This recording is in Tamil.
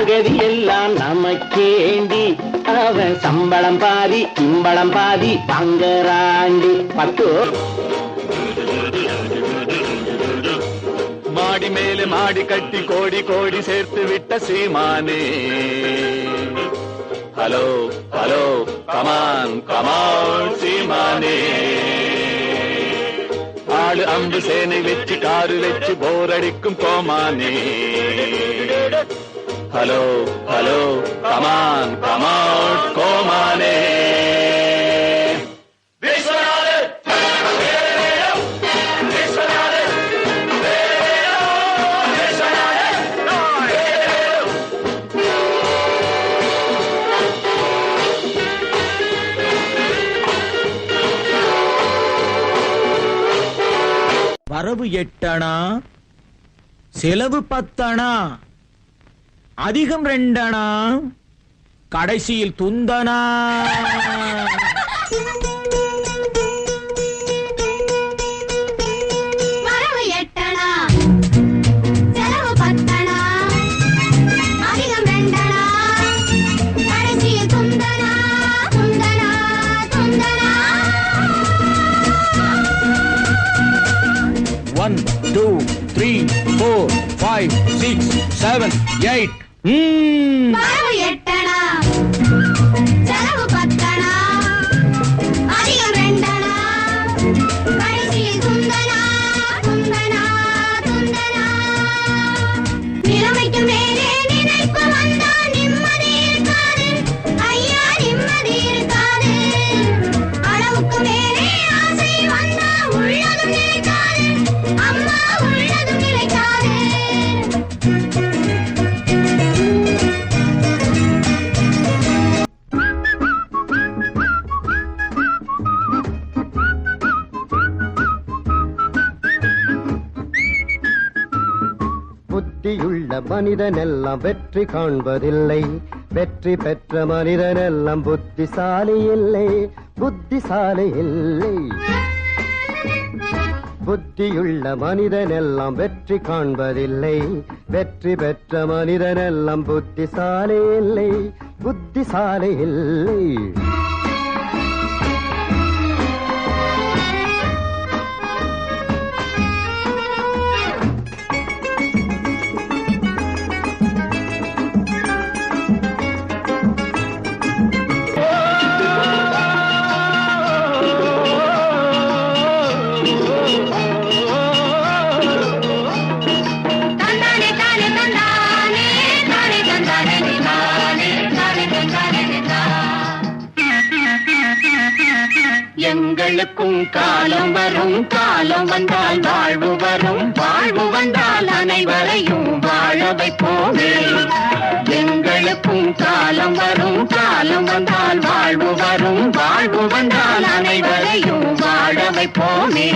சங்கதி எல்லாம் நமக்கேண்டி அவன் சம்பளம் பாதி இம்பளம் பாதி பங்கராண்டி பட்டு மாடி மேலே மாடி கட்டி கோடி கோடி சேர்த்து விட்ட சீமானே ஹலோ ஹலோ கமான் கமான் சீமானே ஆளு அம்பு சேனை வச்சு காரு வச்சு போரடிக்கும் கோமானே ஹலோ ஹலோ கமான் கமான் கோமானே வரவு 8 அணா, செலவு 10 அணா, அதிகம் 2 அணா, கடைசியில் துந்தனா. வரவு 8 அணா, செலவு 10 அணா, அதிகம் 2 அணா, கடைசியில் துந்தனா துந்தனா துந்தனா. 1 2 3 4 5 6 7 8 வரவு 8 அணா, செலவு 10 அணா, அதிகம் 2 அணா, கடைசியில் துந்தனா துந்தனா துந்தனா. நிலைமைக்கு மேலே நினைப்பு வந்தால் நிம்மதி இருக்காது ஐயா, நிம்மதி இருக்காது. அளவுக்கு மேலே ஆசை வந்தால் உள்ளதும் நிலைக்காது அம்மா, உள்ளதும் நிலைக்காது. புத்தியுள்ள மனிதனெல்லாம் வெற்றி காண்பதில்லை, வெற்றி பெற்ற மனிதனெல்லாம் புத்திசாலி இல்லை, புத்திசாலி இல்லை. புத்தியுள்ள மனிதனெல்லாம் வெற்றி காண்பதில்லை, வெற்றி பெற்ற மனிதனெல்லாம் புத்திசாலி இல்லை, புத்திசாலி இல்லை. எங்களுக்கும் காலம் வரும், காலம் வந்தால் வாழ்வு வரும், வாழ்வு வந்தால் அனைவரையும் வாழ வைப்போமே. எங்களுக்கும் காலம் வரும், காலம் வந்தால் வாழ்வு வரும், வாழ்வு வந்தால் அனைவரையும் வாழ வைப்போமே.